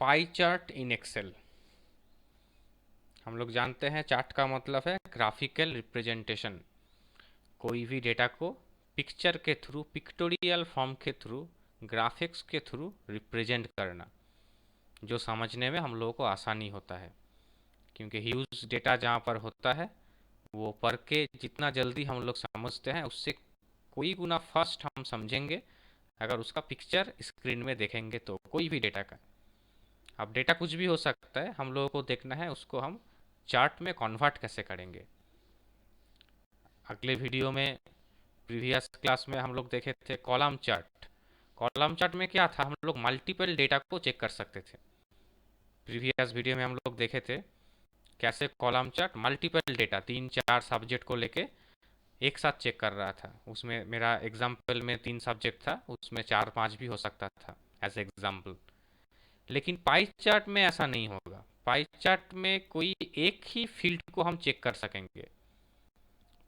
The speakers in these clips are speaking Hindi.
पाई चार्ट इन एक्सेल। हम लोग जानते हैं चार्ट का मतलब है ग्राफिकल रिप्रेजेंटेशन। कोई भी डेटा को पिक्चर के थ्रू, पिक्टोरियल फॉर्म के थ्रू, ग्राफिक्स के थ्रू रिप्रेजेंट करना, जो समझने में हम लोगों को आसानी होता है। क्योंकि ह्यूज डेटा जहाँ पर होता है वो पढ़ के जितना जल्दी हम लोग समझते हैं उससे कोई गुना फास्ट हम समझेंगे अगर उसका पिक्चर स्क्रीन में देखेंगे तो। कोई भी डेटा का, अब डेटा कुछ भी हो सकता है, हम लोगों को देखना है उसको हम चार्ट में कन्वर्ट कैसे करेंगे। अगले वीडियो में, प्रीवियस क्लास में हम लोग देखे थे कॉलम चार्ट। कॉलम चार्ट में क्या था, हम लोग मल्टीपल डेटा को चेक कर सकते थे। प्रीवियस वीडियो में हम लोग देखे थे कैसे column chart multiple data, 3-4 subject को लेके एक साथ चेक कर रहा था। उसमें मेरा एग्जाम्पल में 3 सब्जेक्ट था, उसमें 4-5 भी हो सकता था एज एग्जाम्पल। लेकिन पाई चार्ट में ऐसा नहीं होगा। पाई चार्ट में कोई एक ही फील्ड को हम चेक कर सकेंगे।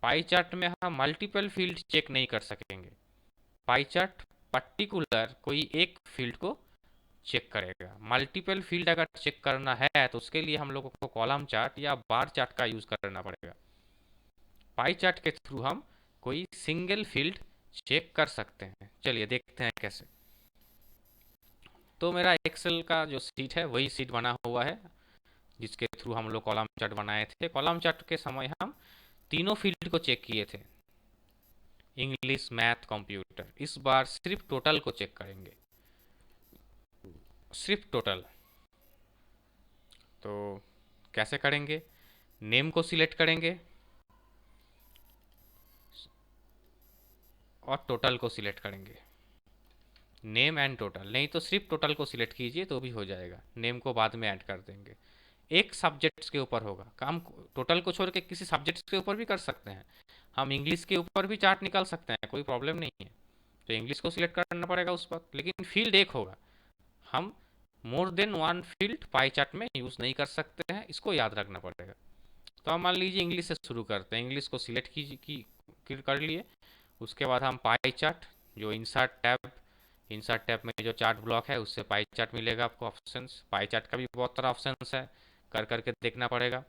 पाई चार्ट में हम मल्टीपल फील्ड चेक नहीं कर सकेंगे। पाई चार्ट पर्टिकुलर कोई एक फील्ड को चेक करेगा। मल्टीपल फील्ड अगर चेक करना है तो उसके लिए हम लोगों को कॉलम चार्ट या बार चार्ट का यूज करना पड़ेगा। पाई चार्ट के थ्रू हम कोई सिंगल फील्ड चेक कर सकते हैं। चलिए देखते हैं कैसे। तो मेरा एक्सेल का जो सीट है वही सीट बना हुआ है जिसके थ्रू हम लोग कॉलम चार्ट बनाए थे। कॉलम चार्ट के समय हम तीनों फील्ड को चेक किए थे, इंग्लिश, मैथ, कंप्यूटर। इस बार सिर्फ टोटल को चेक करेंगे, सिर्फ टोटल। तो कैसे करेंगे, नेम को सिलेक्ट करेंगे और टोटल को सिलेक्ट करेंगे। नेम एंड टोटल, नहीं तो सिर्फ टोटल को सिलेक्ट कीजिए तो भी हो जाएगा, नेम को बाद में ऐड कर देंगे। एक सब्जेक्ट्स के ऊपर होगा काम। टोटल को छोड़ के किसी सब्जेक्ट्स के ऊपर भी कर सकते हैं। हम इंग्लिश के ऊपर भी चार्ट निकाल सकते हैं, कोई प्रॉब्लम नहीं है। तो इंग्लिश को सिलेक्ट करना पड़ेगा उस वक्त, लेकिन फील्ड एक होगा। हम more than one field pie chart में यूज़ नहीं कर सकते हैं, इसको याद रखना पड़ेगा। तो हम मान लीजिए इंग्लिश से शुरू करते हैं। इंग्लिश को सिलेक्ट कर लिए। उसके बाद हम पाई चार्ट, जो इंसर्ट टैब में जो चार्ट ब्लॉक है उससे पाई चार्ट मिलेगा आपको ऑप्शंस। पाई चार्ट का भी बहुत सारा ऑप्शंस है, कर करके देखना पड़ेगा।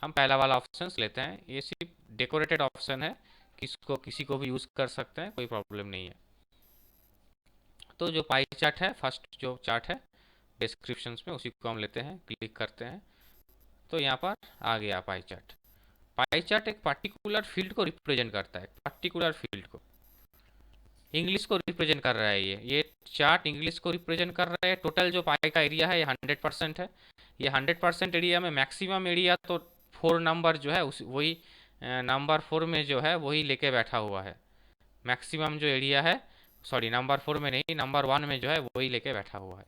हम पहला वाला ऑप्शंस लेते हैं, ये सिर्फ डेकोरेटेड ऑप्शन है, किसी को भी यूज़ कर सकते हैं, कोई प्रॉब्लम नहीं है। तो जो पाई चार्ट है, फर्स्ट जो चार्ट है डिस्क्रिप्शंस में, उसी को हम लेते हैं, क्लिक करते हैं। तो यहाँ पर आ गया पाई चार्ट। पाई चार्ट एक पर्टिकुलर फील्ड को रिप्रेजेंट करता है, पर्टिकुलर फील्ड को। इंग्लिश को रिप्रेजेंट कर रहा है ये चार्ट इंग्लिश को रिप्रेजेंट कर रहा है। टोटल जो पाई का एरिया है ये 100% है। ये 100% एरिया में मैक्सिमम एरिया तो 4 नंबर जो है उस वही नंबर 4 में जो है वही लेके बैठा हुआ है। मैक्सिमम जो एरिया है, सॉरी नंबर 4 में नहीं, नंबर 1 में जो है वही लेके बैठा हुआ है।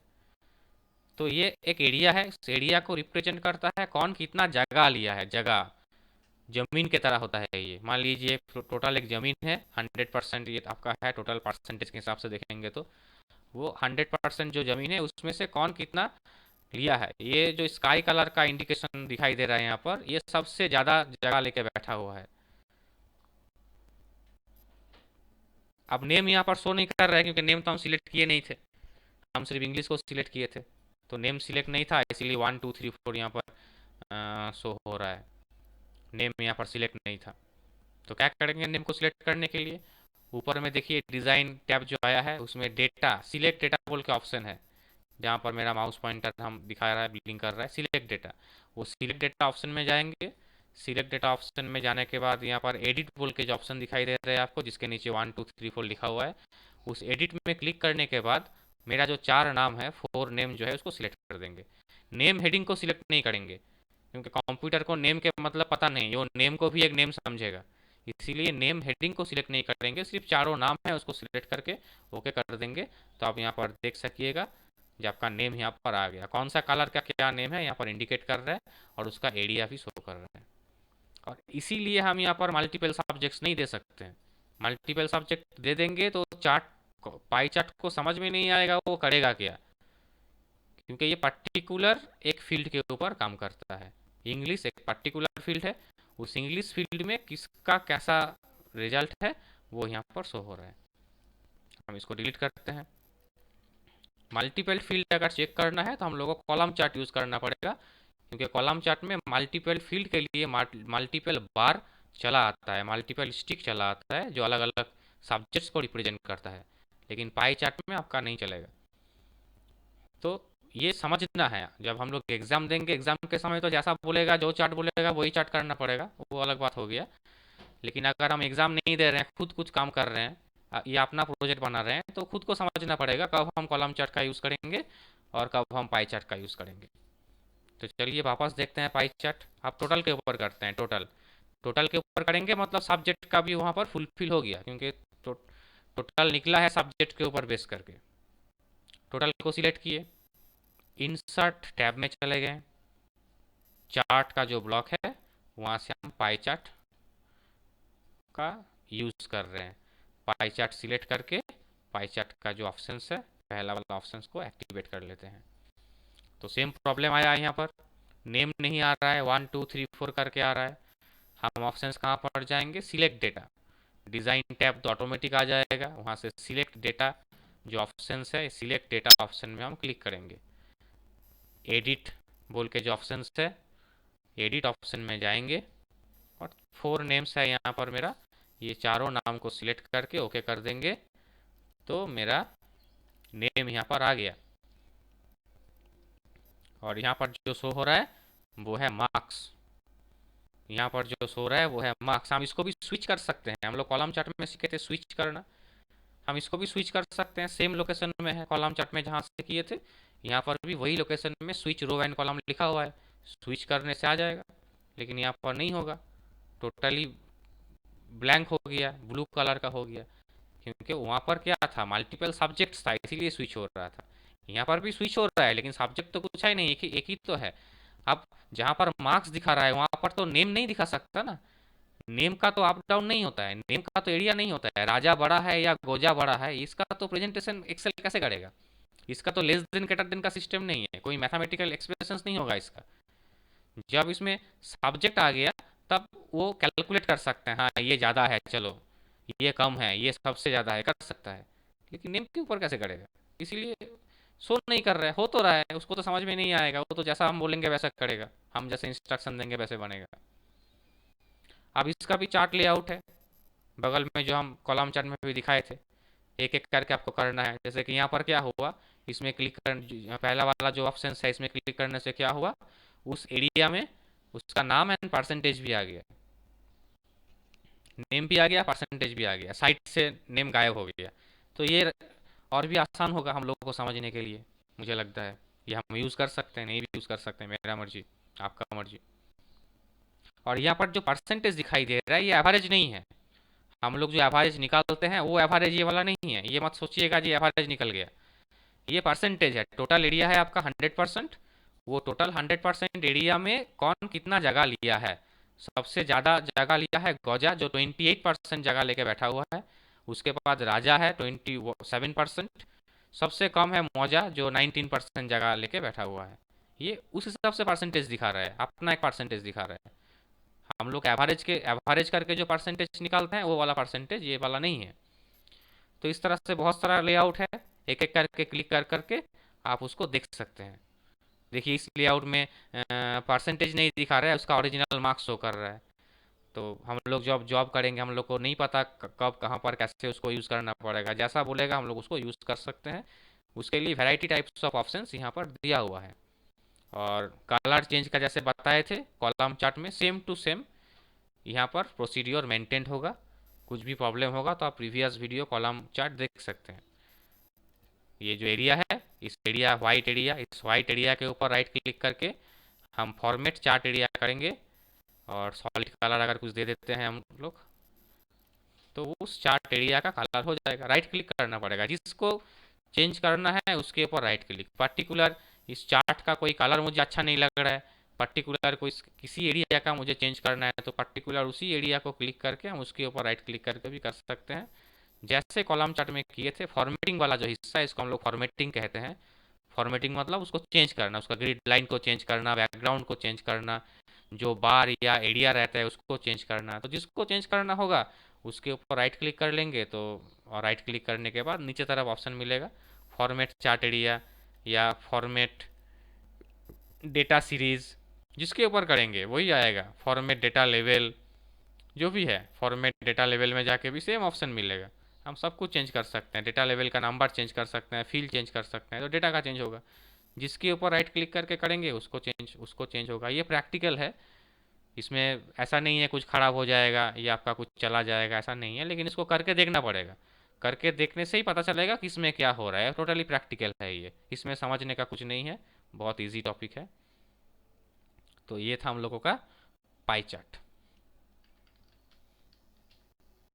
तो ये एक एरिया है, इस एरिया को रिप्रेजेंट करता है कौन कितना जगह लिया है। जगह जमीन की तरह होता है ये। मान लीजिए टोटल एक जमीन है, 100% ये आपका है, टोटल परसेंटेज के हिसाब से देखेंगे तो वो 100% जो जमीन है उसमें से कौन कितना लिया है। ये जो स्काई कलर का इंडिकेशन दिखाई दे रहा है यहाँ पर, ये सबसे ज़्यादा जगह लेके बैठा हुआ है। अब नेम यहाँ पर शो नहीं कर रहा है क्योंकि नेम तो हम सिलेक्ट किए नहीं थे, हम सिर्फ इंग्लिश को सिलेक्ट किए थे। तो नेम सिलेक्ट नहीं था, इसीलिए 1 2 3 4 यहाँ पर शो हो रहा है। नेम यहाँ पर सिलेक्ट नहीं था। तो क्या करेंगे नेम को सिलेक्ट करने के लिए, ऊपर में देखिए डिज़ाइन टैब जो आया है उसमें डेटा, सिलेक्ट डेटा बोल के ऑप्शन है। जहाँ पर मेरा माउस पॉइंटर हम दिखा रहा है, ब्लिंक कर रहा है, सिलेक्ट डेटा। वो सिलेक्ट डेटा ऑप्शन में जाएंगे। सिलेक्ट डेटा ऑप्शन में जाने के बाद यहाँ पर एडिट बोल के जो ऑप्शन दिखाई दे रहा है आपको, जिसके नीचे 1 2 3 4 लिखा हुआ है, उस एडिट में क्लिक करने के बाद मेरा जो 4 नाम है, 4 नेम जो है उसको सिलेक्ट कर देंगे। नेम हेडिंग को सिलेक्ट नहीं करेंगे क्योंकि कंप्यूटर को नेम के मतलब पता नहीं, वो नेम को भी एक नेम समझेगा। इसीलिए नेम हेडिंग को सिलेक्ट नहीं करेंगे, सिर्फ चारों नाम है उसको सिलेक्ट करके ओके कर देंगे। तो आप यहाँ पर देख सकिएगा जो आपका नेम यहाँ पर आ गया, कौन सा कलर का क्या नेम है यहाँ पर इंडिकेट कर रहा है, और उसका एरिया भी शो कर रहा है। और इसीलिए हम यहाँ पर मल्टीपल सब्जेक्ट्स नहीं दे सकते हैं। मल्टीपल सब्जेक्ट दे देंगे तो चार्ट, पाई चार्ट को समझ में नहीं आएगा वो करेगा क्या, क्योंकि ये पर्टिकुलर एक फील्ड के ऊपर काम करता है। इंग्लिश एक पर्टिकुलर फील्ड है, उस इंग्लिश फील्ड में किसका कैसा रिजल्ट है वो यहाँ पर शो हो रहा है। हम इसको डिलीट करते हैं। मल्टीपल फील्ड अगर चेक करना है तो हम लोग को कॉलम चार्ट यूज़ करना पड़ेगा, क्योंकि कॉलम चार्ट में मल्टीपल फील्ड के लिए मल्टीपल बार चला आता है, मल्टीपल स्टिक चला आता है जो अलग अलग सब्जेक्ट्स को रिप्रेजेंट करता है, लेकिन पाई चार्ट में आपका नहीं चलेगा। तो ये समझना है, जब हम लोग एग्जाम देंगे एग्जाम के समय तो जैसा बोलेगा जो चार्ट बोलेगा वही चार्ट करना पड़ेगा, वो अलग बात हो गया। लेकिन अगर हम एग्जाम नहीं दे रहे हैं, खुद कुछ काम कर रहे हैं या अपना प्रोजेक्ट बना रहे हैं, तो खुद को समझना पड़ेगा कब हम कॉलम चार्ट का यूज़ करेंगे और कब हम पाई चार्ट का यूज़ करेंगे। तो चलिए वापस देखते हैं पाई चार्ट। आप टोटल के ऊपर करते हैं, टोटल टोटल के ऊपर करेंगे मतलब सब्जेक्ट का भी वहाँ पर फुलफिल हो गया, क्योंकि टो, टोटल निकला है सब्जेक्ट के ऊपर बेस करके। टोटल को सिलेक्ट किए, इंसर्ट टैब में चले गए, चार्ट का जो ब्लॉक है वहाँ से हम पाई चार्ट का यूज़ कर रहे हैं। पाई चार्ट सिलेक्ट करके पाई चार्ट का जो ऑप्शन है पहला वाला ऑप्शन को एक्टिवेट कर लेते हैं। तो सेम प्रॉब्लम आया यहाँ पर, नेम नहीं आ रहा है, 1 2 3 4 करके आ रहा है। हम ऑप्शंस कहाँ पर जाएंगे, सिलेक्ट डेटा, डिज़ाइन टैब तो ऑटोमेटिक आ जाएगा, वहाँ से सिलेक्ट डेटा जो ऑप्शंस है सिलेक्ट डेटा ऑप्शन में हम क्लिक करेंगे। एडिट बोल के जो ऑप्शंस है एडिट ऑप्शन में जाएंगे और 4 नेम्स है यहाँ पर मेरा, ये चारों नाम को सिलेक्ट करके ओके कर देंगे तो मेरा नेम यहाँ पर आ गया। और यहाँ पर जो शो हो रहा है वो है मार्क्स, यहाँ पर जो शो रहा है वो है मार्क्स। हम इसको भी स्विच कर सकते हैं, हम लोग कॉलम चार्ट में सीखे थे स्विच करना, हम इसको भी स्विच कर सकते हैं। सेम लोकेशन में है कॉलम चार्ट में जहाँ से किए थे, यहाँ पर भी वही लोकेशन में स्विच रो एंड कॉलम लिखा हुआ है, स्विच करने से आ जाएगा। लेकिन यहाँ पर नहीं होगा, टोटली ब्लैंक हो गया, ब्लू कलर का हो गया, क्योंकि वहाँ पर क्या था, मल्टीपल सब्जेक्ट्स था इसीलिए स्विच हो रहा था। यहाँ पर भी स्विच हो रहा है लेकिन सब्जेक्ट तो कुछ है नहीं, एक ही तो है। अब जहाँ पर मार्क्स दिखा रहा है वहाँ पर तो नेम नहीं दिखा सकता ना, नेम का तो अप डाउन नहीं होता है, नेम का तो एरिया नहीं होता है, राजा बड़ा है या गोजा बड़ा है इसका तो प्रेजेंटेशन एक्सेल कैसे करेगा। इसका तो लेस देन ग्रेटर देन का सिस्टम नहीं है, कोई मैथमेटिकल एक्सप्रेशन नहीं होगा इसका। जब इसमें सब्जेक्ट आ गया तब वो कैलकुलेट कर सकते हैं, हाँ ये ज़्यादा है चलो, ये कम है ये सबसे ज़्यादा है, कर सकता है। लेकिन नेम के ऊपर कैसे करेगा, इसीलिए शो नहीं कर रहा है, हो तो रहा है उसको तो समझ में नहीं आएगा, वो तो जैसा हम बोलेंगे वैसा करेगा, हम जैसे इंस्ट्रक्शन देंगे वैसे बनेगा। अब इसका भी चार्ट लेआउट है, बगल में जो हम कॉलम चार्ट में भी दिखाए थे, एक एक करके आपको करना है। जैसे कि यहाँ पर क्या हुआ, इसमें क्लिक कर, पहला वाला जो ऑप्शन है इसमें क्लिक करने से क्या हुआ, उस एरिया में उसका नाम एंड परसेंटेज भी आ गया, नेम भी आ गया परसेंटेज भी आ गया, साइड से नेम गायब हो गया। तो ये और भी आसान होगा हम लोगों को समझने के लिए, मुझे लगता है ये हम यूज़ कर सकते हैं, नहीं भी यूज़ कर सकते हैं, मेरा मर्जी आपका मर्जी। और यहाँ पर जो परसेंटेज दिखाई दे रहा है ये एवरेज नहीं है, हम लोग जो एवरेज निकालते हैं वो एवरेज ये वाला नहीं है, ये मत सोचिएगा जी एवरेज निकल गया, ये परसेंटेज है। टोटल एरिया है आपका 100%, वो टोटल 100% एरिया में कौन कितना जगह लिया है। सबसे ज़्यादा जगह लिया है गौजा जो 28% जगह लेके बैठा हुआ है, उसके बाद राजा है 27%, सबसे कम है मौजा जो 19% जगह लेके बैठा हुआ है। ये उस हिसाब से परसेंटेज दिखा रहा है, अपना एक परसेंटेज दिखा रहा है। हम लोग एवरेज करके जो परसेंटेज निकालते हैं वो वाला परसेंटेज ये वाला नहीं है। तो इस तरह से बहुत सारा लेआउट है, एक एक करके क्लिक कर करके आप उसको देख सकते हैं। देखिए इस लेआउट में परसेंटेज नहीं दिखा रहा है, उसका ओरिजिनल मार्क्स शो कर रहा है। तो हम लोग जब जॉब करेंगे हम लोग को नहीं पता कब कहाँ पर कैसे उसको यूज़ करना पड़ेगा, जैसा बोलेगा हम लोग उसको यूज़ कर सकते हैं। उसके लिए वैरायटी टाइप्स ऑफ ऑप्शंस यहाँ पर दिया हुआ है। और कलर चेंज का जैसे बताए थे कॉलम चार्ट में सेम टू सेम यहाँ पर प्रोसीड्योर मेंटेन होगा। कुछ भी प्रॉब्लम होगा तो आप प्रीवियस वीडियो कॉलम चार्ट देख सकते हैं। ये जो एरिया है इस एरिया वाइट एरिया, इस वाइट एरिया के ऊपर राइट क्लिक करके हम फॉर्मेट चार्ट एरिया करेंगे और सॉलिड कलर अगर कुछ दे देते हैं हम लोग तो उस चार्ट एरिया का कलर हो जाएगा। राइट क्लिक करना पड़ेगा, जिसको चेंज करना है उसके ऊपर राइट क्लिक। पर्टिकुलर इस चार्ट का कोई कलर मुझे अच्छा नहीं लग रहा है, पर्टिकुलर कोई किसी एरिया का मुझे चेंज करना है तो पर्टिकुलर उसी एरिया को क्लिक करके हम उसके ऊपर राइट क्लिक करके भी कर सकते हैं, जैसे कॉलम चार्ट में किए थे। फॉर्मेटिंग वाला जो हिस्सा है इसको हम लोग फॉर्मेटिंग कहते हैं। फॉर्मेटिंग मतलब उसको चेंज करना, उसका ग्रिड लाइन को चेंज करना, बैकग्राउंड को चेंज करना, जो बार या एरिया रहता है उसको चेंज करना। तो जिसको चेंज करना होगा उसके ऊपर राइट क्लिक कर लेंगे तो, और राइट क्लिक करने के बाद नीचे तरफ ऑप्शन मिलेगा फॉर्मेट चार्ट एरिया या फॉर्मेट डेटा सीरीज, जिसके ऊपर करेंगे वही आएगा। फॉर्मेट डेटा लेवल, जो भी है, फॉर्मेट डेटा लेवल में जाके भी सेम ऑप्शन मिलेगा। हम सब कुछ चेंज कर सकते हैं, डेटा लेवल का नंबर चेंज कर सकते हैं, फील्ड चेंज कर सकते हैं, तो डेटा का चेंज होगा। जिसके ऊपर राइट क्लिक करके करेंगे उसको चेंज होगा। ये प्रैक्टिकल है, इसमें ऐसा नहीं है कुछ ख़राब हो जाएगा या आपका कुछ चला जाएगा, ऐसा नहीं है, लेकिन इसको करके देखना पड़ेगा। करके देखने से ही पता चलेगा कि इसमें क्या हो रहा है। टोटली प्रैक्टिकल है ये, इसमें समझने का कुछ नहीं है, बहुत इजी टॉपिक है। तो ये था हम लोगों का पाई चार्ट।